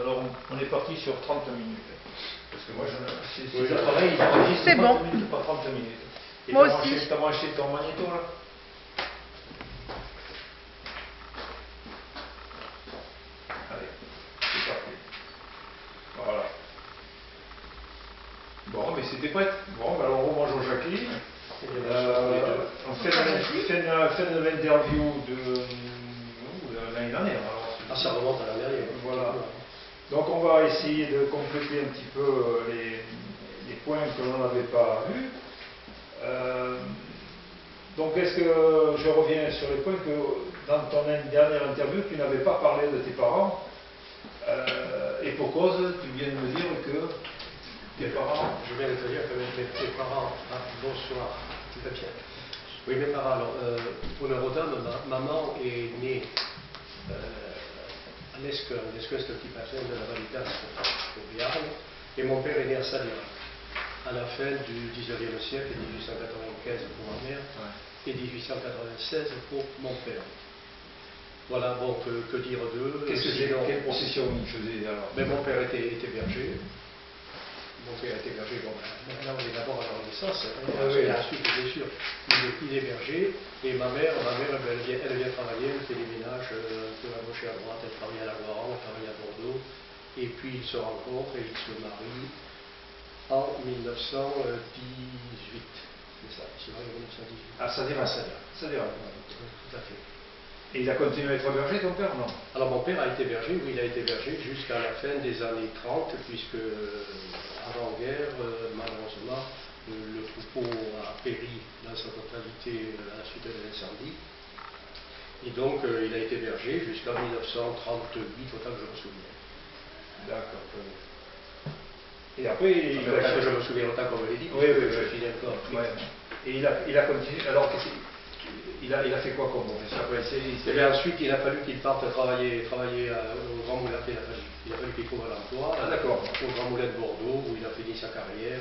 Alors, on est parti sur 30 minutes. Parce que moi, ces appareils, ils enregistrent 30 bon. minutes, pas 30 minutes. Et Moi aussi. T'as branché ton magnéto, là? Allez, c'est parti. Voilà. Bon, mais c'était prêt. Bon, alors on remange au Jacqueline. On fait une interview de l'année dernière. Ah, ça remonte à l'année dernière. Voilà. Donc on va essayer de compléter un petit peu les points que l'on n'avait pas vus. Donc est-ce que je reviens sur les points que dans ton dernière interview tu n'avais pas parlé de tes parents et pour cause tu viens de me dire que tes parents... Je viens de te dire que mes parents... Ah, bonsoir, tout va bien. Oui, mes parents, alors, pour le Rodin, maman est née à l'Esquin. L'Esquin, c'est un petit bassin de la Validance au Béarn. Et mon père est né à Sadira, à la fin du 19e siècle, 1895 pour ma mère, et 1896 pour mon père. Voilà, bon, que dire d'eux? Quelle profession il faisait alors? Mais mon père était berger. Mon père était berger, bon, là on est d'abord à la Renaissance, et ensuite bien sûr, il est berger, et ma mère elle vient travailler, elle fait des ménages un peu à gauche et à droite, elle travaille à la Loire, elle travaille à Bordeaux, et puis ils se rencontrent et ils se marient en 1918, c'est ça, ils se marient en 1918. Ah, ça dira. Tout à fait. Et il a continué à être berger, ton père, non? Alors mon père a été berger, oui, il a été berger jusqu'à la fin des années 30, puisque avant-guerre, malheureusement, le troupeau a péri dans sa totalité à la suite de l'incendie. Et donc il a été berger jusqu'en 1938, autant que je me souviens. D'accord. Et après, autant que je me souviens, autant qu'on me l'a dit, je finis encore. Ouais. Et il a continué. Alors, il a fait quoi comme profession? Et ensuite, il a fallu qu'il parte travailler au Grand Moulin. Il a fallu qu'il trouve un emploi au Grand Moulin de Bordeaux, où il a fini sa carrière.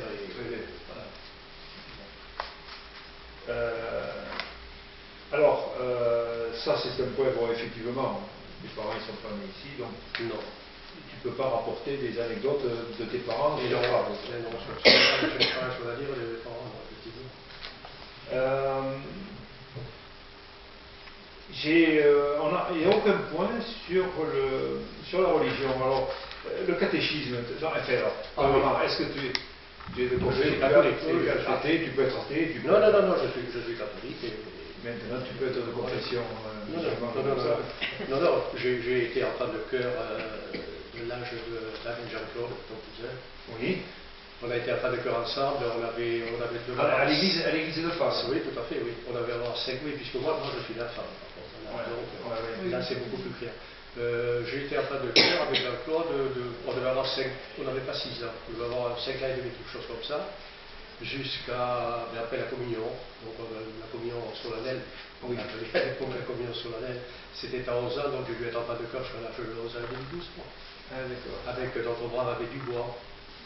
Voilà. Alors, ça c'est un point, bon, effectivement, tes parents ne sont pas nés ici, donc non. Tu ne peux pas rapporter des anecdotes de tes parents et leurs parents. Je n'ai pas chose à dire de parents, effectivement. Il n'y a aucun point sur la religion. Alors, le catéchisme, est-ce que tu es de confession catholique? Tu peux être athée, tu peux... Non, je suis catholique. Maintenant, tu peux être de confession Non, j'ai été enfant de cœur de l'âge de Jean-Claude, ton cousin. Oui. On a été enfant de cœur ensemble, on avait deux... À l'église de Fasse. Oui, tout à fait, oui. On avait avoir 5, oui, puisque moi je suis l'enfant, par contre. Là, c'est beaucoup plus clair. J'ai été enfant de cœur avec Jean-Claude, on devait avoir 5, on n'avait pas 6 ans, on devait avoir 5 ans et demi, quelque chose comme ça, après la communion, donc la communion solennelle, la communion solennelle, c'était à 11 ans, donc j'ai dû être enfant de cœur jusqu'à l'âge de 11 ans et demi, 12 mois. Ah, d'accord. Avec notre brave abbé Dubois.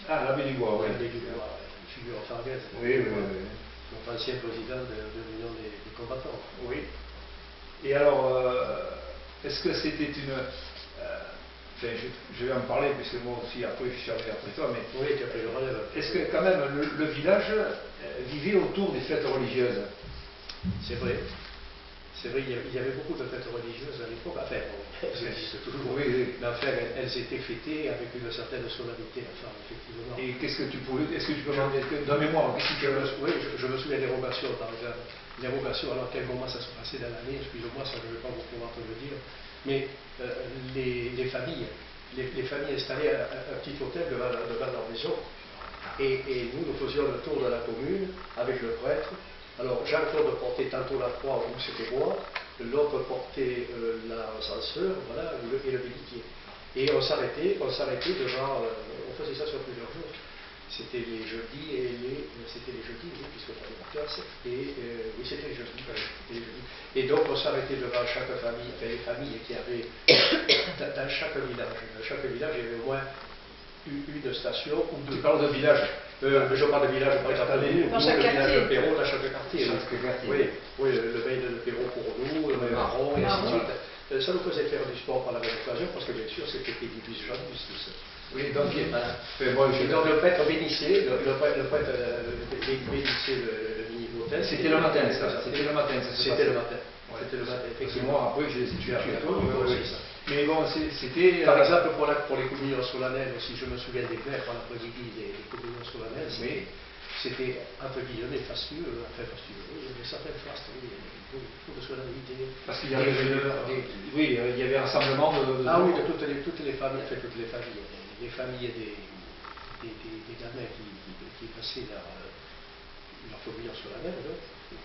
Ah, l'abbé Dubois, oui. L'abbé Dubois, une figure fargaise. Oui. Notre ancien président de l'Union des combattants. Oui. Et alors, est-ce que c'était une... je vais en parler, puisque moi aussi, après, je suis arrivé après toi, mais... Oui, tu as pris le relève. Est-ce que, quand même, le village vivait autour des fêtes religieuses? C'est vrai. C'est vrai, il y avait beaucoup de fêtes religieuses à l'époque. Enfin, elles existent toujours. Oui. Mais enfin, elles étaient fêtées avec une certaine solennité, enfin, effectivement. Et est-ce que tu peux m'en dire de mémoire? Oui, je me souviens des rogations, par exemple. Les rogations, alors à quel moment ça se passait dans l'année, excusez-moi, ça je ne vais pas vous pouvoir te le dire. Mais les familles installaient un petit hôtel devant leur maison. Et nous faisions le tour de la commune avec le prêtre. Alors Jean-Claude portait tantôt la croix, où c'était moi, l'autre portait l'ascenseur, voilà, et le bénitier. Et on s'arrêtait devant, on faisait ça sur plusieurs jours. C'était les jeudis oui, puisque j'avais la classe, oui, c'était les jeudis. Et donc on s'arrêtait devant chaque famille, enfin les familles qui avaient dans chaque village. Dans chaque village, il y avait au moins une station ou deux. Tu parles de village? Je parle de village, par exemple, dans chaque quartier. Le village de Perron, dans chaque quartier. Oui, le bain de Perron pour nous, le Marron, et ainsi de suite. Ça nous faisait faire du sport par la même occasion, parce que bien sûr, c'était pédibus jambus, tout ça. Oui, donc, Voilà. moi, Et donc le prêtre bénissait, le prêtre bénissait le mini-bautel. c'était le matin, ça. C'était le matin, ça se C'était le passait. matin. Ouais. C'était le matin, Parce que effectivement. moi, après, j'ai situé après. Oui, Oui. c'est ça. Mais bon, c'était. Par exemple, pour les communions solennelles aussi, je me souviens des vers en après-midi des communions solennelles, c'était entre guillemets fastueux, enfin fastueux. Oui, il y avait certaines fastes, oui, beaucoup de solennité. Parce qu'il y avait oui, il y avait un rassemblement de. Ah oui, de toutes les familles, enfin toutes les familles, les familles des gamins qui passaient leur communion solennelle,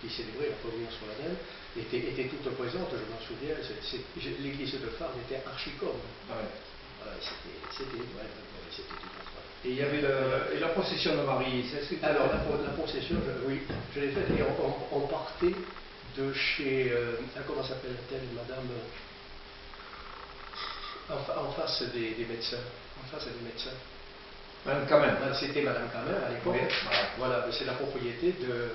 qui célébraient leur communion solennelle, étaient toutes présentes, je m'en souviens. L'église de Farnes était archi-comme. Ouais. Voilà, c'était tout ça. Et il y avait la procession de Marie. Alors la procession, oui, je l'ai faite et on partait de chez, comment s'appelle-t-elle, madame, en face des médecins. En face des médecins. Madame Camin. C'était Madame Camin à l'époque. Oui. Voilà, c'est la propriété de.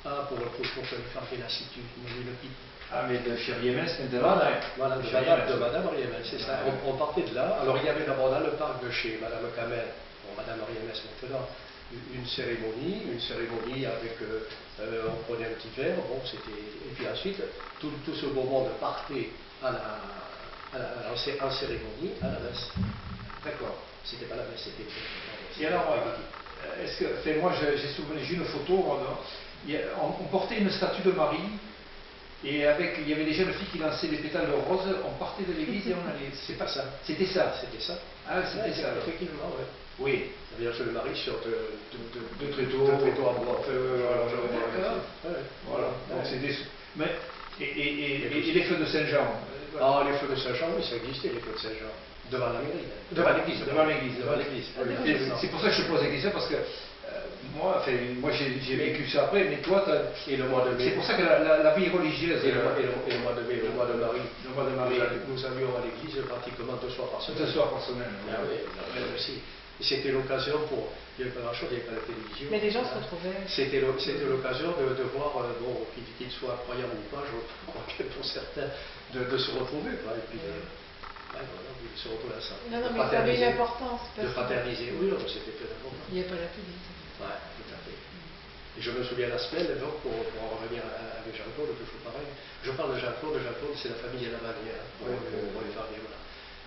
Ah, pour faire des lassitudes, le pipe. Ah, mais de chez Riemens, maintenant. Voilà, de Madame Riemens, c'est ça. On partait de là. Alors il y avait d'abord dans le parc de chez Madame Camin, bon, Madame Riemens maintenant, une cérémonie avec, on prenait un petit verre, bon, c'était. Et puis ensuite, tout ce beau monde partait en cérémonie à la messe. D'accord. C'était pas la messe, c'était. Et alors, est-ce que, moi j'ai une photo, on portait une statue de Marie, et il y avait des jeunes filles qui lançaient des pétales de rose, on partait de l'église et on allait. C'est pas ça. C'était ça. C'était ça. Ah, c'était ça. Effectivement, oui. Oui. C'est-à-dire que le Marie sur deux tréteaux à bois. Voilà. Donc c'était. Mais, et les feux de Saint-Jean. Ah, les feux de Saint-Jean, oui, ça existait, les feux de Saint-Jean. Devant la mairie. Devant l'église. C'est pour ça que je te pose la question, parce que moi j'ai vécu ça après, mais toi, et le mois de mai. C'est pour ça que la vie religieuse. Et le mois de mai, le mois de Marie. Le mois de Marie. Nous allions à l'église pratiquement 2 soirs par semaine. 2 soirs par semaine. Ah oui, aussi. C'était l'occasion pour. Il n'y avait pas grand-chose, il n'y avait pas la télévision. Mais les gens se retrouvaient. C'était l'occasion de voir, bon, qu'ils soient croyants ou pas, je crois que pour certains, de se retrouver. Quoi, et puis de se retrouver à ça. Non, mais ça avait une importance. De fraterniser, oui, c'était très important. Il n'y a pas la télé. Oui, tout à fait. Et je me souviens la semaine, donc, pour en revenir avec Jean-Claude, toujours pareil. Je parle de Jean-Claude, c'est la famille à la Valière, pour les familles, voilà.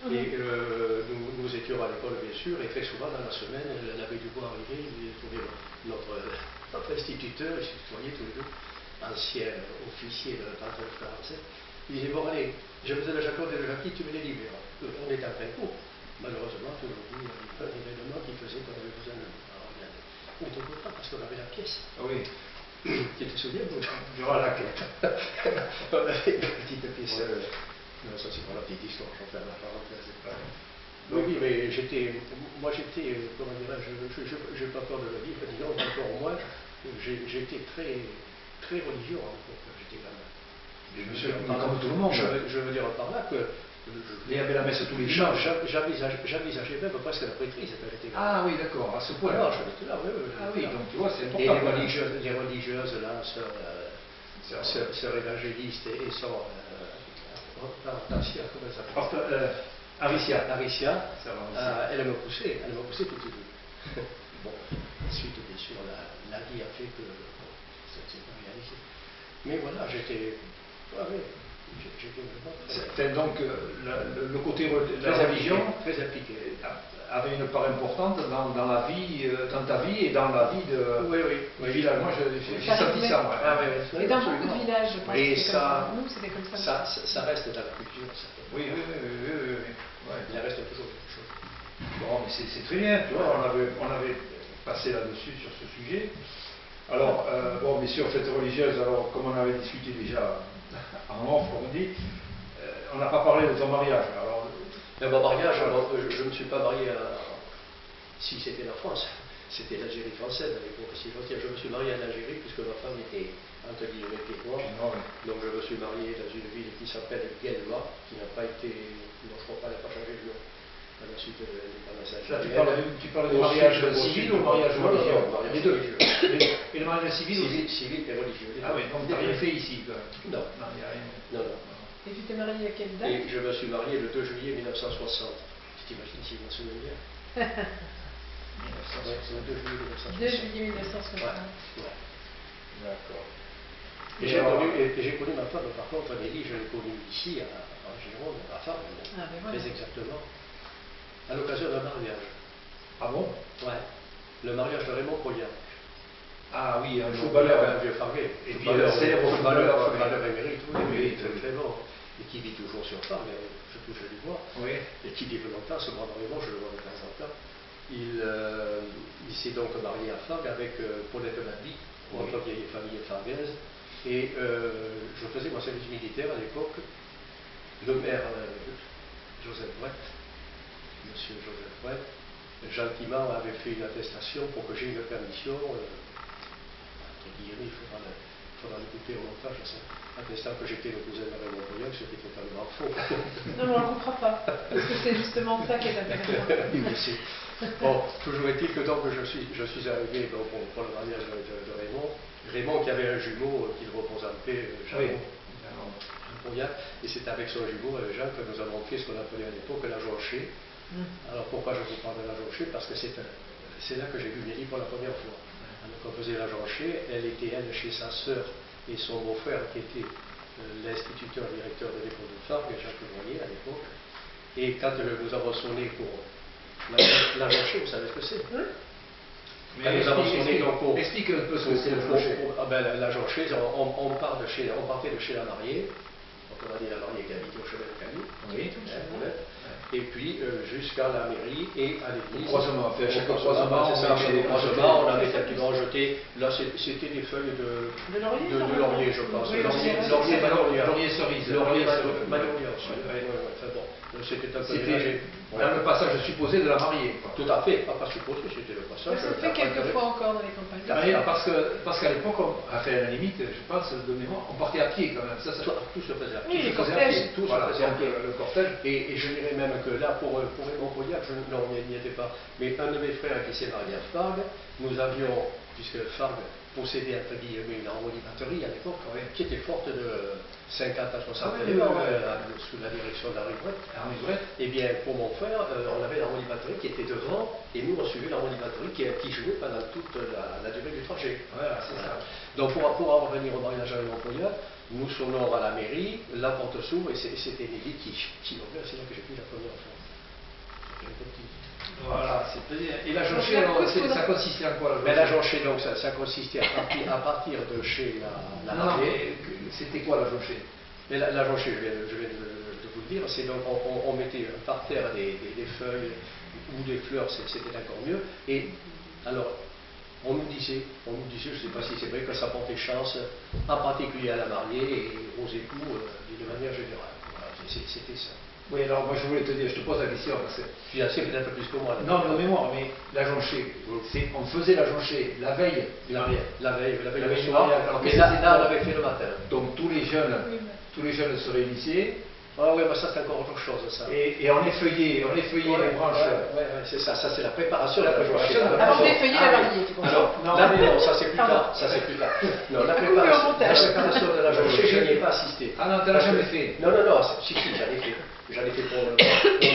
Et nous étions à l'école, bien sûr, et très souvent, dans la semaine, l'abbé Dubois arrivait, il trouvait notre instituteur, ils se tutoyaient tous les deux, ancien officier de 39-47. Il disait, bon, allez, je faisais le Jean-Claude et le Jackie, tu me les libères. On était en plein cours. Malheureusement, aujourd'hui, il y a un événement qui faisait qu'on avait besoin de regarder. On était content parce qu'on avait la pièce. Oui. Tu te souviens, vous? Durant la quête. On avait une petite pièce. Non, ça c'est pour la petite histoire, j'en fais la parenthèse. Oui, mais moi j'étais, comment dirais-je, je n'ai pas peur de le dire, disons encore moins, j'étais très religieux quand j'étais gamin. Comme tout le monde. Je veux dire par là que. Il y avait la messe tous les jours. J'envisageais même presque la prêtrise quand j'étais gamin. Ah oui, d'accord, à ce point. Alors, j'étais là, oui. Ah oui, donc tu vois, c'est important. Et les religieuses, là, sœur évangéliste et sœur. Comment ça s'appelle? Aricia. Elle me poussait tout de suite. Bon, ensuite, bien sûr, la vie a fait que ça ne s'est pas réalisé. Mais voilà, j'étais vraiment très. Donc, le côté de la religion très impliqué. Avait une part importante dans la vie, dans ta vie et dans la vie de. Oui. Village. Moi, j'ai senti ça, moi. Et dans beaucoup de villages, je pense. Et ça, nous, c'était comme ça. Ça reste dans la culture, ça. Oui. Il reste toujours quelque chose. Bon, mais c'est très bien, tu vois, on avait passé là-dessus sur ce sujet. Alors, bon, bien sûr, fête religieuse, alors, comme on avait discuté déjà en off, comme on dit, on n'a pas parlé de ton mariage. Alors, mon mariage, je ne me suis pas marié si c'était la France, c'était l'Algérie française à l'époque. Je me suis marié en Algérie puisque ma femme était entre guillemets pied-noir. Donc je me suis marié dans une ville qui s'appelle Guelma, qui n'a pas été, non, je crois pas, elle n'a pas changé de nom à la suite de l'indépendance algérienne. Tu parles du mariage civil ou mariage religieux? Les deux. Et le mariage civil aussi? Civil et religieux. Ah oui, donc tu n'as rien fait ici quand même? Non. Non, il n'y a rien. Non, non. Et tu t'es marié à quelle date? Et je me suis marié le 2 juillet 1960. Tu t'imagines si je me souviens bien? Ouais, c'est le 2 juillet 1960. 2 juillet 1960. Ouais. D'accord. Et j'ai connu ma femme, par contre, Nelly, je l'ai connue ici, en Gironde, à Fargue, Ah, ben voilà. très exactement, à l'occasion d'un mariage. Ah bon? Ouais. Le mariage de Raymond Poyat. Ah oui, un Footballeur, footballeur. un vieux Farguet. Et puis un célèbre footballeur émérite, émérite, oui, très bon. Et qui vit toujours sur Fargue, surtout je le vois. Oui. Et qui vit longtemps, ce grand Raymond, je le vois de temps en temps. Il s'est donc marié à Fargue avec Paulette Maddy, entre vieille famille farguaise. Et je faisais mon service militaire à l'époque. Le maire Joseph Brett, monsieur Joseph Brett, gentiment avait fait une attestation pour que j'ai une permission, entre guillemets, il faudra l'écouter au montage, attestant que j'étais le cousin de Raymond Poyat, ce qui est totalement faux. Non, mais on ne le comprend pas, parce que c'est justement ça qui est intéressant. Bon, toujours est-il que donc je suis arrivé donc, pour le mariage de Raymond. Raymond qui avait un jumeau qu'il repose en paix, Jean Poyat, et c'est avec son jumeau, Jean, que nous avons fait ce qu'on appelait à l'époque la jonchée. Alors pourquoi je vous parle de la jonchée? Parce que c'est là que j'ai vu Nelly pour la première fois. Donc on faisait la jonchée, elle était elle chez sa sœur et son beau-frère qui était l'instituteur directeur de l'école de Fargue, Jacques Levoyer à l'époque. Et quand nous avons sonné pour la jonchée, vous savez ce que c'est? Mais nous avons sonné donc pour... Explique un peu ce que c'est la jonchée. La jonchée, on partait de chez la mariée. Donc on a dit la mariée qui habitait au chemin de Cagny. Oui. Et puis jusqu'à la mairie et à l'église. Croisement, on fait à chaque croisement, on avait effectivement jeté. Là, c'était des feuilles de laurier, je pense. Laurier cerise. Laurier magnolia aussi. C'était un peu mélangé. Dans le passage supposé de la mariée. Tout à fait, pas supposé, c'était le passage. Ça se fait quelquefois encore dans les campagnes. Parce qu'à l'époque, à la limite, je pense, de mémoire, on partait à pied quand même. Tout se faisait à pied. Oui, les cortèges. Tout se faisait à pied. Le cortège. Et je dirais même que là, pour Raymond Poyat, non, on n'y était pas, mais un de mes frères qui s'est marié à Fargue, nous avions, puisque Fargue possédait entre guillemets une harmonie-batterie à l'époque, qui était forte de 50 à 60 éléments, sous la direction d'Henri Brett. Et bien, pour mon frère, on avait l'harmonie-batterie qui était devant, et nous on suivait l'harmonie-batterie qui jouait pendant toute la durée du trajet. Voilà, c'est ça. Donc pour en revenir au mariage à Raymond Poyat, nous sonnons à la mairie, la porte s'ouvre, et c'était Nelly qui ouvrait, c'est là que j'ai pris la première fois. Voilà, c'est plaisir. Et la jonchée, ça consistait en quoi? La jonchée, donc, ça consistait à partir de chez la mariée. C'était quoi la jonchée? Mais la jonchée, je viens de vous le dire, c'est donc on mettait par terre des feuilles ou des fleurs, c'était encore mieux. Et alors, on nous disait, je ne sais pas si c'est vrai, que ça portait chance, en particulier à la mariée et aux époux d'une manière générale. Voilà, c'était ça. Oui, alors moi je voulais te dire, je te pose la question parce que... Tu as peut-être plus que moi. Non, de mémoire, mais la jonchée, on faisait la jonchée la veille du mariage. La veille du mariage. Mais là, on l'avait fait le matin. Donc tous les jeunes se réunissaient. Ah oui, mais ça c'est encore autre chose, ça. Et on effeuillait les branches. Oui, c'est ça, c'est la préparation de la jonchée. Avant d'effeuiller la mariée, tu comprends? Non, ça c'est plus tard. Non, la préparation de la jonchée, je n'y ai pas assisté. Ah non, tu n'as jamais fait? Non, si, j'en ai fait. J'en ai fait pour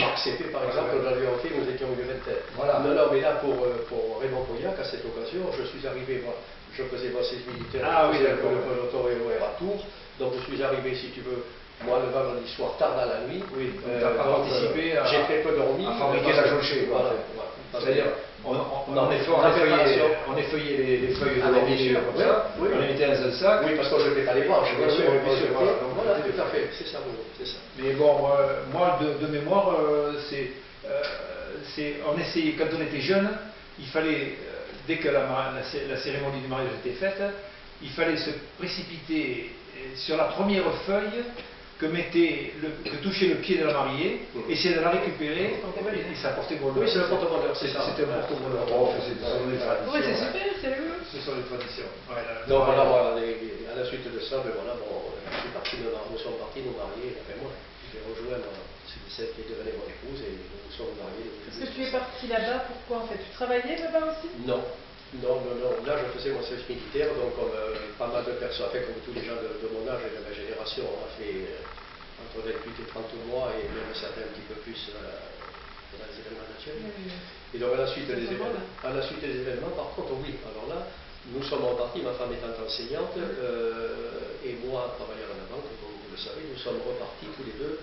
Marc CP, par exemple, j'en ai fait, nous étions une vingtaine. Voilà. Non, mais là, pour Raymond Poyat, à cette occasion, je suis arrivé, moi, je faisais mon service militaire, le peloton et à Tours, donc je suis arrivé, si tu veux, moi, le vendredi soir, tard dans la nuit. Oui, donc tu n'as pas participé j'ai très peu dormi. à fabriquer la jonchée. Voilà. C'est-à-dire, on effeuillait les feuilles de l'origine comme ça, on les mettait dans un sac. Oui, parce qu'on ne jetait pas les branches, bien sûr. Voilà, tout à fait, c'est ça. Mais bon, moi, de mémoire, on essayait, quand on était jeune, il fallait, dès que la cérémonie du mariage était faite, il fallait se précipiter sur la première feuille que touchait le pied de la mariée, essayer de la récupérer, et ça portait bonheur. Oui, c'est le porte-bonheur, c'est ça. C'était un porte-bonheur. Oui, c'est super, c'est rigolo. Ce sont les traditions. Donc voilà, à la suite de ça, nous sommes partis nous marier, enfin moi, j'ai rejoint celle qui devenait mon épouse et nous sommes mariés. Est-ce que tu es parti là-bas, pourquoi en fait? Tu travaillais là-bas aussi? Non, Non, non, non. Là, je faisais mon service militaire, donc comme pas mal de personnes, enfin, comme tous les gens de mon âge et de ma génération, on a fait entre 28 et 30 mois, et même certains un petit peu plus dans les événements naturels. Et donc, à la suite des événements, par contre, oui. Alors là, nous sommes repartis, ma femme étant enseignante, et moi, travailleur à la banque, comme vous le savez, nous sommes repartis tous les deux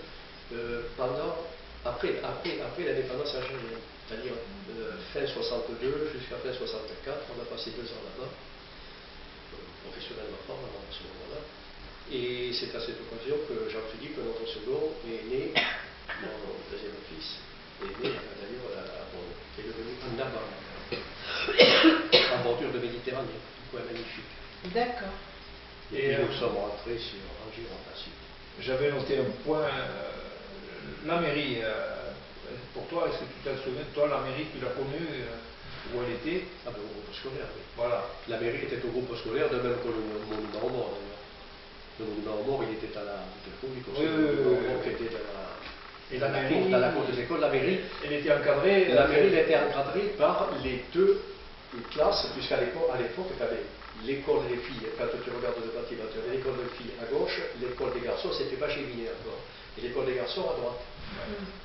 après l'indépendance algérienne, c'est-à-dire fin 62 jusqu'à fin 64, on a passé 2 ans là-bas, professionnellement parlant à ce moment-là, et c'est à cette occasion que Jean-Philippe, notre second, est né, mon deuxième fils, est né d'ailleurs qui est devenu un Naban, en bordure de Méditerranée, un coin magnifique. D'accord. Et puis nous sommes rentrés sur Alger en principe. J'avais noté un point, la mairie, pour toi, est-ce que tu te souviens, toi, la mairie, tu l'as connue, où elle était? Ah ben, au groupe scolaire, oui. Voilà. La mairie était au groupe scolaire, de même que le monument aux morts, d'ailleurs. Le monument aux morts, il était à la République aussi. Qui était Et la mairie, dans la cour des écoles, la mairie, elle était encadrée. La mairie elle était encadrée par les 2 classes, puisqu'à l'époque, tu avais l'école des filles, quand tu regardes le bâtiment, tu avais l'école des filles à gauche, l'école des garçons, c'était pas Géminé encore, et l'école des garçons à droite.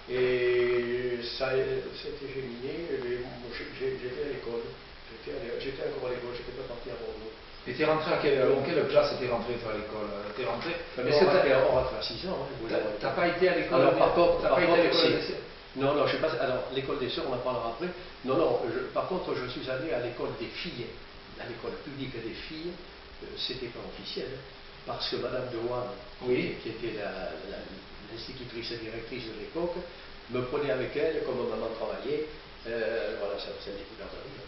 Et ça, c'était Géminé, j'étais à l'école, j'étais encore à l'école, j'étais pas parti à Bordeaux. Et tu es rentré en quelle classe tu es rentré à l'école? Tu es rentré. On rentre à 6 ans. Tu n'as pas été à l'école? Alors, par contre, si. Non, je sais pas. Alors, l'école des sœurs, on en parlera après. Non, par contre, je suis allé à l'école des filles, à l'école publique des filles. C'était pas officiel, parce que Madame de Waal, qui était l'institutrice et directrice de l'époque, me prenait avec elle, comme maman travaillait. Voilà, ça faisait des couleurs de rue.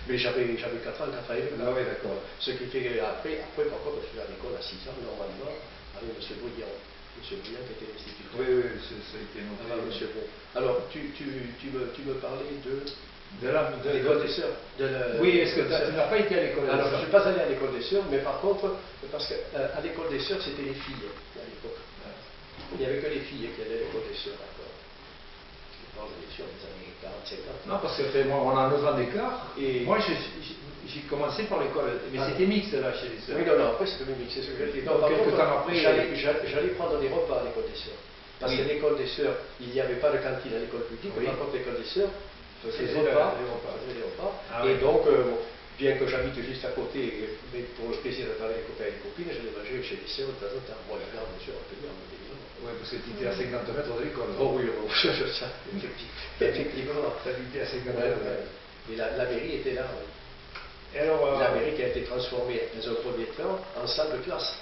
Mais j'avais 4 ans, 4 ans et demi. Ah oui, d'accord. Ce qui fait après, par contre, je suis à l'école à 6 ans, normalement, avec M. Bouillon. M. Bouillon qui était l'instituteur. Oui, ça a été noté. M. Bouillon. Alors, tu me parlais de l'école des sœurs. Oui, est-ce que tu n'as pas été à l'école des sœurs? Alors, je ne suis pas allé à l'école des sœurs, mais par contre, parce qu'à l'école des sœurs, c'était les filles à l'époque. Il n'y avait que les filles qui allaient à l'école des sœurs encore. Je parle bien sûr des années 40, 50. Non, parce que moi, on a 9 ans d'écart. Et moi, j'ai commencé par l'école, mais c'était mixte là chez les sœurs. Oui, non, après c'est devenu mixte, c'est ce que j'ai dit. Donc, quelques temps après, j'allais prendre des repas à l'école des sœurs. Parce que l'école des sœurs, il n'y avait pas de cantine à l'école publique, par contre l'école des sœurs faisait des repas. Et donc, bien que j'habite juste à côté, mais pour le plaisir de parler avec les copains et les copines, j'allais manger chez les sœurs de temps en temps. Bon, la garde, bien sûr, on peut dire, mais évidemment. Oui, parce que tu étais à 50 mètres de l'école. Oh oui, ça, effectivement. Tu habitais à 50 mètres. Et la mairie était là, oui. Et alors, la mairie qui a été transformée dans un premier temps en salle de classe.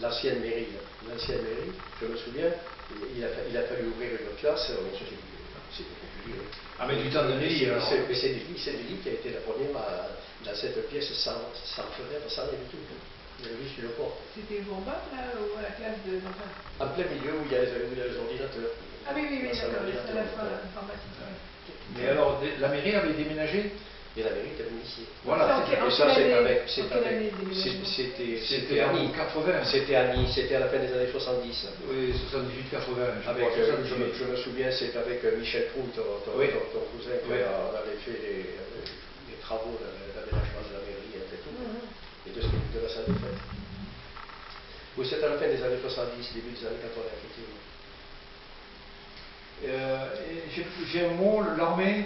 L'ancienne mairie, je me souviens, il a fallu ouvrir une classe, c'était compliqué. Ah, mais du temps de Nelly, alors. Mais c'est Nelly qui a été la première dans cette pièce sans fenêtre, sans rien du tout. Il y avait juste une porte. C'était au Bourbon, là, ou à la classe de l'enfant? En plein milieu où il y a les ordinateurs. Ah oui, d'accord, c'est à la fois l'informatique. Mais alors, la mairie avait déménagé? Et la mairie était venue ici. Voilà, c'était à Nice. 80. C'était à Nice, c'était à la fin des années 70. Oui, 78-80. Je me souviens, c'est avec Michel Proult, ton cousin, on avait fait les travaux d'aménagement de la mairie et tout, et de la salle des fêtes. Oui, c'était à la fin des années 70, début des années 80, effectivement. J'ai un mot, l'armée.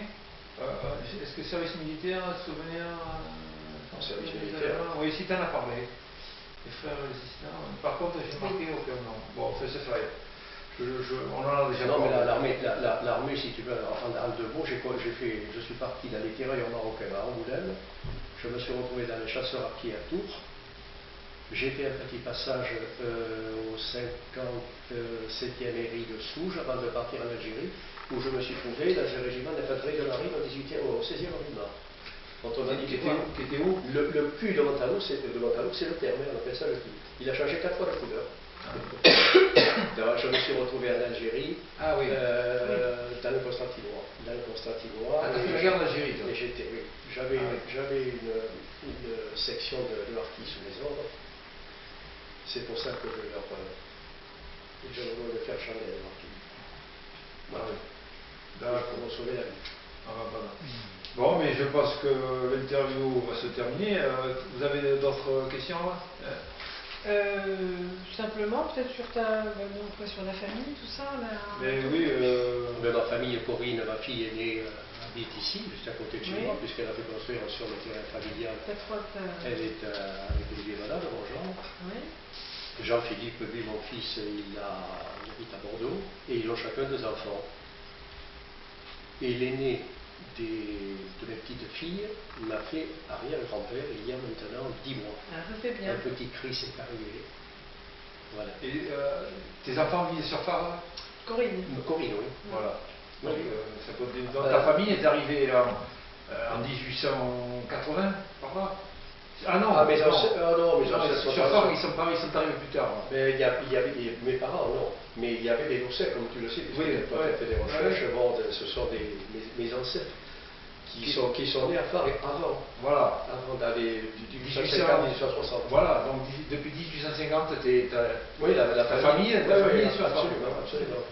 Est-ce que service militaire, souvenir service militaire? Oui, si tu en as parlé. Les frères résistants. Par contre, j'ai marqué aucun nom. Bon, c'est vrai. On en a déjà parlé. Non, mais l'armée, si tu veux, en 2 mots, je suis parti dans les tirailleurs marocains à Angoulême. Je me suis retrouvé dans les chasseurs à pied à Tours. J'ai fait un petit passage au 57e mairie de Souge avant de partir en Algérie, où je me suis trouvé dans un régiment d'infanterie de marine au 16e arrondissement. Qui était où? Le cul de Montalou, c'est le terme, on appelle ça le cul. Il a changé 4 fois de couleur. Je me suis retrouvé en Algérie, dans le Constantinois. Ah, tu as fait la guerre d'Algérie, toi? J'avais une section de harkis sous les ordres. C'est pour ça que je voulais le faire changer les harkis. Voilà. Pour me sauver la vie. Voilà. Bon, mais je pense que l'interview va se terminer. Vous avez d'autres questions là? Simplement, peut-être sur sur la famille, tout ça. Mais oui. Mais ma famille, Corinne, ma fille est née, habite ici, juste à côté de chez moi, puisqu'elle a fait construire sur le terrain familial. Elle est avec Olivier Malade, mon genre. Oui. Jean-Philippe, lui, mon fils, il habite à Bordeaux, et ils ont chacun 2 enfants. Et l'aîné de mes petites filles m'a fait arrière-grand-père il y a maintenant 10 mois. Ah, ça c'est bien. Un petit Chris est arrivé. Voilà. Et tes enfants vivent sur Faro? Corinne. Corinne, oui. Voilà. Oui. Donc ta famille est arrivée là, en 1880, par là? Ah non, mais non. non, mais sur Faro, ils sont arrivés plus tard. Mais il y avait mes parents, non. Mais il y avait des dossiers, comme tu le sais, puisque tu as fait des recherches. Bon, ce sont mes ancêtres qui sont nés à Faro avant. Voilà. Avant d'aller du 1860. Voilà, donc depuis 1850, oui, la famille est sur Faro. Absolument, absolument.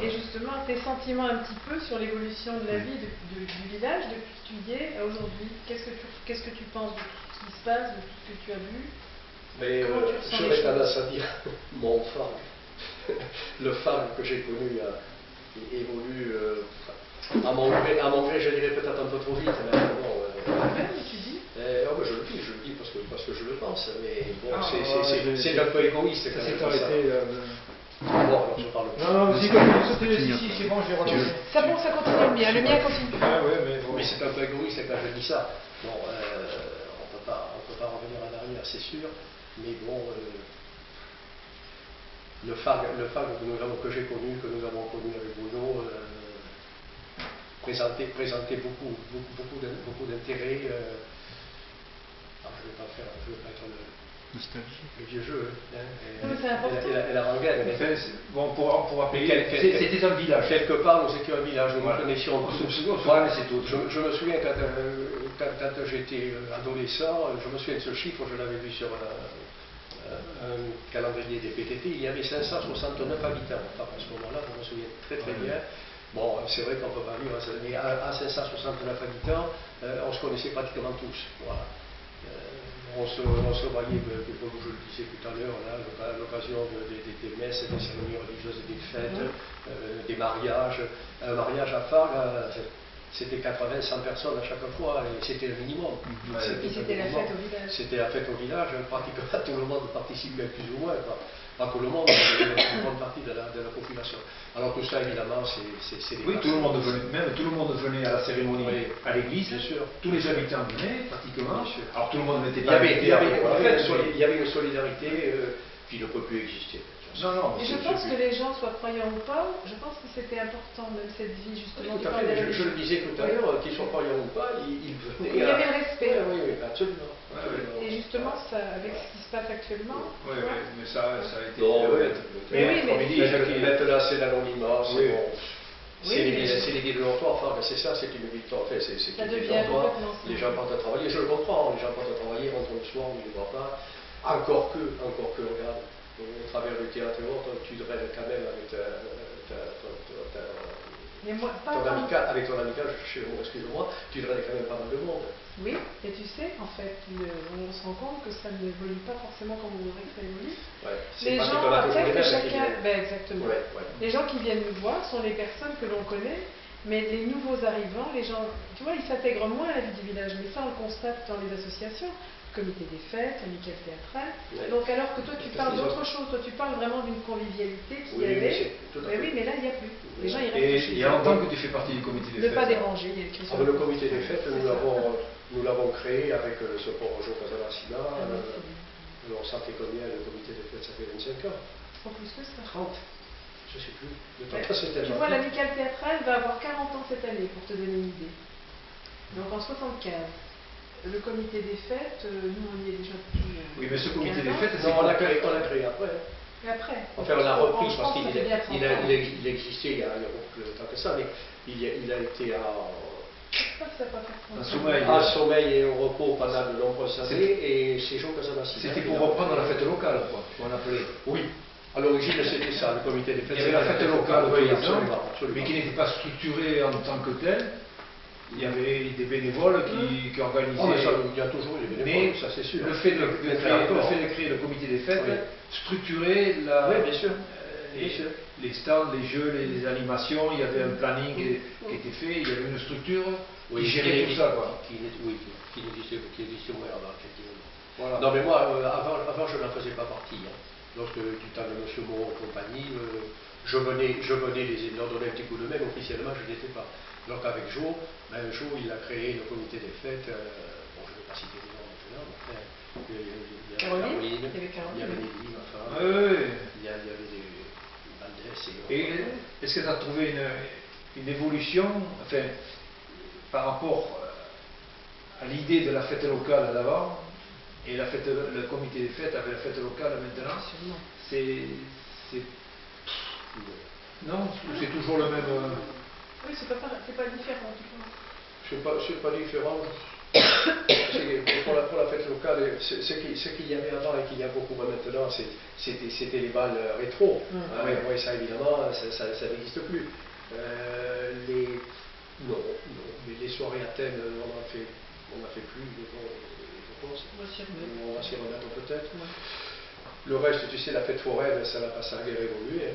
Et justement, tes sentiments un petit peu sur l'évolution de la vie du village depuis que tu y es à aujourd'hui. Qu'est-ce que tu penses de tout ce qui se passe, de tout ce que tu as vu? Mais j'aurais tendance à dire mon phare. Le phare que j'ai connu évolue à mon gré, je dirais peut-être un peu trop vite, mais bon. Tu dis je le dis parce que je le pense, mais bon, c'est un peu égoïste quand même. Bon, alors je parle. Non, si, c'est bon, j'ai relancé. Ça continue le mien continue. Ah, ouais, mais bon. Mais c'est un peu égoïste quand je dis ça. Bon, on peut pas revenir en arrière, c'est sûr, mais bon, le FAG que j'ai connu, que nous avons connu avec Bruno, présentait beaucoup d'intérêt. Je ne vais pas être le vieux jeu, et la rengaine. Bon, pour appeler, c'était un village. Quelque part, nous étions un village, nous nous connaissions tous. C'est tout. Je me souviens quand j'étais adolescent, je me souviens de ce chiffre, je l'avais vu sur un calendrier des PTT, il y avait 569 habitants. Enfin, à ce moment-là, je me souviens très bien. Bon, c'est vrai qu'on ne peut pas vivre, mais à 569 habitants, on se connaissait pratiquement tous. Voilà. On se voyait, comme je le disais tout à l'heure, à l'occasion des messes, des cérémonies religieuses, des fêtes, des mariages. Un mariage à Fargues, c'était 80-100 personnes à chaque fois, et c'était le minimum. Et c'était la fête au village. C'était la fête au village, pratiquement tout le monde participait plus ou moins. Pas tout le monde, mais une grande partie de la population. Alors tout ça, évidemment, c'est des... Oui, tout le monde venait à la cérémonie à l'église, bien sûr. Tous les habitants venaient, pratiquement. Bien sûr. Alors tout le monde n'était pas... Il y avait une solidarité qui ne peut plus exister. Et je pense que les gens, soient croyants ou pas, je pense que c'était important, même cette vie, justement. Tout à fait, je le disais tout à l'heure, qu'ils soient croyants ou pas, ils venaient... Il y avait le respect. Oui, absolument. Et justement, avec ce qui se passe actuellement... Oui, mais ça a été... Mais maintenant, c'est l'anonymat, c'est bon. C'est les villes de l'Ortoir, enfin, c'est ça, c'est une victoire. Enfin, c'est une victoire. Les gens partent à travailler, je le comprends, les gens partent à travailler, rentrent le soir, on ne les voit pas. Encore que, regarde, au travers du théâtre et autres, tu draines quand même avec ton amical, excuse-moi, tu draines quand même pas mal de monde. Oui, et tu sais, en fait, on se rend compte que ça n'évolue pas forcément comme on voudrait que ça évolue. Ouais, les gens, après que chacun... exactement. Ouais. Les gens qui viennent nous voir sont les personnes que l'on connaît, mais les nouveaux arrivants, les gens, tu vois, ils s'intègrent moins à la vie du village, mais ça on le constate dans les associations. Comité des fêtes, amicale théâtrale. Donc alors que toi tu parles d'autre chose, toi tu parles vraiment d'une convivialité qu'il y avait. Mais là il n'y a plus. Les gens ils restent. Et en tant que tu fais partie du comité des fêtes. Ne pas déranger, il y a écrit sur le comité des fêtes, nous l'avons créé avec ce pauvre Joe Casamassina. On sentait combien le comité des fêtes, ça fait 25 ans. En plus que ça. 30. Je ne sais plus. Tu vois, l'amicale théâtrale va avoir 40 ans cette année, pour te donner une idée. Donc en 75. Le comité des fêtes, nous on y est déjà depuis. Oui, mais ce comité des fêtes, on l'a créé après. Et après Enfin, on l'a repris parce qu'il existait il y a beaucoup plus longtemps que ça, mais il a été à sommeil et au repos pendant de nombreuses années, et c'est Joe Casamassina. C'était pour reprendre la fête locale, quoi, qu'on appelait. Oui. À l'origine, c'était ça, le comité des fêtes. Il y avait la fête locale, absolument. Mais qui n'était pas structurée en tant que telle. il y avait des bénévoles qui organisaient. Oh, mais ça, il y a toujours des bénévoles, ça c'est sûr. Le fait de créer le comité des fêtes, structurer oui, bien sûr. les stands, les jeux, les animations, il y avait un planning qui était fait, il y avait une structure qui gérait tout ça. Quoi. Qui existait moins avant, effectivement. Voilà. Non, mais moi, avant je n'en faisais pas partie. Hein. Lorsque du temps de M. Moreau et compagnie, je venais leur donner un petit coup de main, mais officiellement je n'étais pas. Donc avec Jo, un jour il a créé le comité des fêtes, bon je ne vais pas citer les noms maintenant, mais enfin, il y avait Caroline, il y avait Nelly, ma femme, il y avait des Valdès et est-ce que tu as trouvé une évolution, enfin, par rapport à l'idée de la fête locale d'avant et le comité des fêtes avec la fête locale maintenant? Non, c'est toujours le même. Oui, c'est pas différent. C'est pas différent. Pour la fête locale, ce qu'il y avait avant et qu'il y a beaucoup maintenant, c'était les balles rétro. Oui, ça évidemment, ça n'existe plus. Non, les soirées à thème, on n'en fait plus, je pense. On va s'y remettre peut-être. Le reste, tu sais, la fête foraine, ça n'a pas ça guère évolué.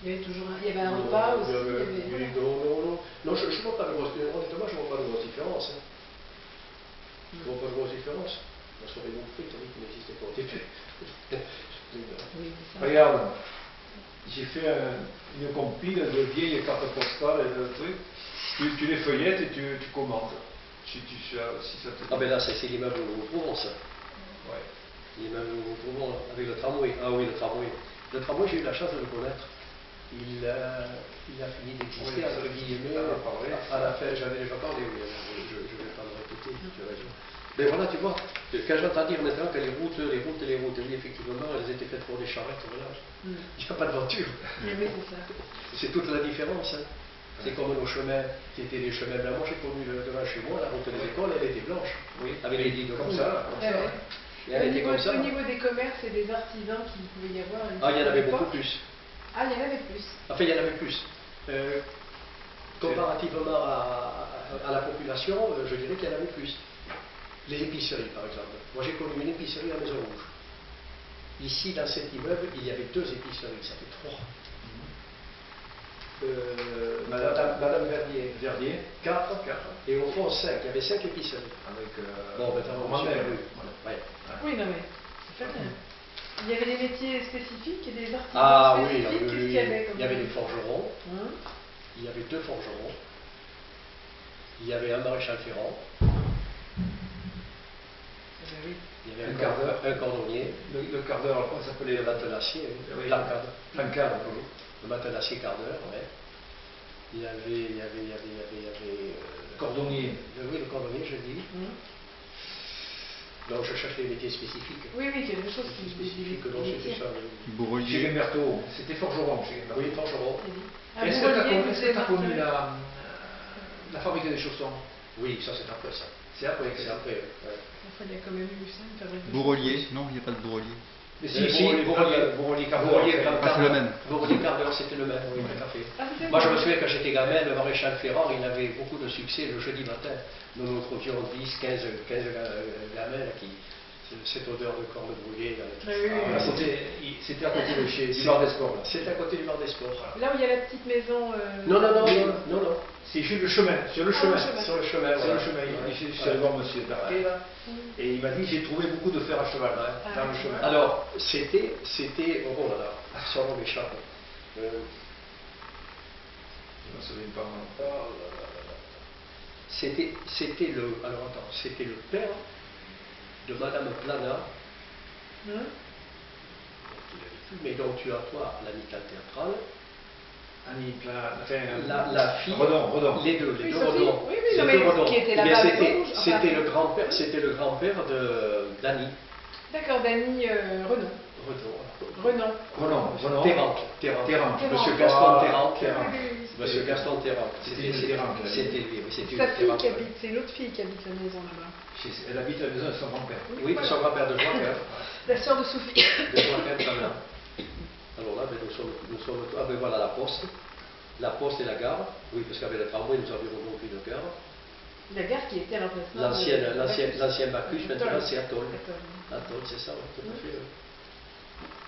Il y avait un repas aussi. Non, je ne vois pas de grosse différence. Honnêtement, je ne vois pas de grosse différence. Je ne vois pas de grosse différence. La soirée non frites, on dit qu'il n'existait pas au début. Regarde, j'ai fait une compile de vieilles cartes postales et de trucs. Tu les feuillettes et tu commentes. Si ça te... Ah ben là, c'est l'immeuble où nous trouvons ça. Ouais. L'immeuble où nous trouvons avec le tramway. Ah oui, le tramway. Le tramway, j'ai eu la chance de le connaître. Il a fini d'exister, entre guillemets, à la fin, j'avais déjà parlé, oui, je ne vais pas me répéter, tu as raison. Mais voilà, tu vois, quand j'entends dire maintenant que les routes, oui, effectivement, elles étaient faites pour des charrettes, voilà. Il n'y a pas de voiture. Oui, c'est ça. C'est toute la différence. Hein. C'est comme nos chemins, qui étaient des chemins blancs. Moi, j'ai connu devant chez moi, la route des écoles, elle était blanche, avec les lits de comme ça. Au niveau des commerces et des artisans qu'il pouvait y avoir... il y en avait beaucoup plus. Ah, il y en avait plus. Enfin, il y en avait plus. Comparativement à la population, je dirais qu'il y en avait plus. Les épiceries, par exemple. Moi, j'ai connu une épicerie à Maison Rouge. Ici, dans cet immeuble, il y avait 2 épiceries, ça fait 3. Madame Verdier, 4. Et au fond, 5. Il y avait 5 épiceries. Avec maintenant, Oui, non, mais c'est pas bien. Il y avait des métiers spécifiques et des artisans spécifiques. Oui. Qu'est-ce qu'il y avait comme... Il y avait des forgerons. Il y avait 2 forgerons. Il y avait un maréchal ferrant. Il y avait un cordonnier. Le quart d'heure, on s'appelait le matelassier. Plancard. Le matelassier quart d'heure, ouais. Il y avait cordonnier. Oui, le cordonnier, je dis. Donc je cherche les métiers spécifiques. Oui, quelque chose qui spécifique. Donc c'était ça. Chez Guimberto, c'était forgeron chez Guimberto. Oui, forgeron. Est-ce que tu as connu la fabrique des chaussons? Oui, ça c'est après ça. C'est après. C'est après. Enfin, il y a quand même eu ça, une fabrique de Bourrelier, non, il n'y a pas de Bourrelier. Mais si, Bourrelier quart d'heure, c'était le même, oui, tout à fait. Moi, je me souviens quand j'étais gamin, le maréchal Ferrand, il avait beaucoup de succès le jeudi matin. Nous nous trouvions 10, 15 gamins qui. Cette odeur de corps de brûlé. C'était à côté du bar des sports. C'était à côté du bar des sports. Là où il y a la petite maison. Non. C'est sur le chemin. Sur le chemin. Je suis allé voir monsieur Berthet là. Et il m'a dit j'ai trouvé beaucoup de fer à cheval dans le chemin. Alors, c'était. Oh là là, son nom m'échappe. Je ne me souviens pas. C'était le père de Madame Plana, mais donc tu as toi l'amicale théâtrale, la fille, Redon. les deux Redon. Oui, qui était là-bas. C'était le grand-père de Dany. D'accord, Dany Renan. Terranque. Monsieur Gaston Terranque. Monsieur Gaston Terranque. C'était lui. Sa fille qui habite, c'est l'autre fille qui habite la maison là-bas. Elle habite la maison de son grand-père. Oui, de son grand-père de Joaquin. La sœur de Sophie. De Joaquin, ça là. Alors là, nous sommes. Ah ben voilà la poste. la poste et la gare. Oui, parce qu'avec le tramway, nous avions donc une gare. La gare qui était l'emplacement. L'ancien Bacchus, maintenant c'est Atoll. Atoll. Atoll, c'est ça, oui, tout à fait. Oui.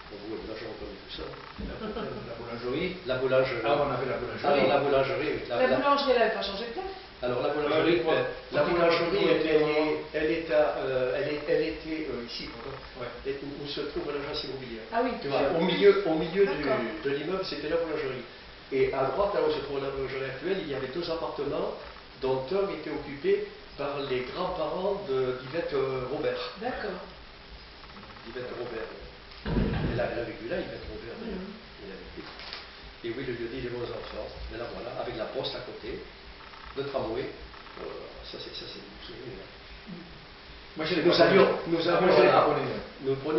Bon, vous, là, j'en connais tout ça. La boulangerie. La boulangerie. Ah, on avait la boulangerie. Alors, la boulangerie, oui. La boulangerie, elle n'avait pas changé de place. Alors, la boulangerie, elle était ici, Ouais. où se trouve l'agence immobilière. Ah oui. Tu vois, au milieu D'accord. de l'immeuble, c'était la boulangerie. Et à droite, là où se trouve la boulangerie actuelle, il y avait 2 appartements, dont un était occupé par les grands-parents d'Yvette Robert. D'accord. Yvette Robert. Elle a vécu là, Yvette Robert, d'ailleurs. Elle a vécu. Et oui, le lieu-dit des bons enfants. Mais là, voilà, avec la poste à côté, le tramway. Ça, c'est des souvenirs. Moi, j'ai les Nous allions Moi, j'ai les là, Japonais. nous prenions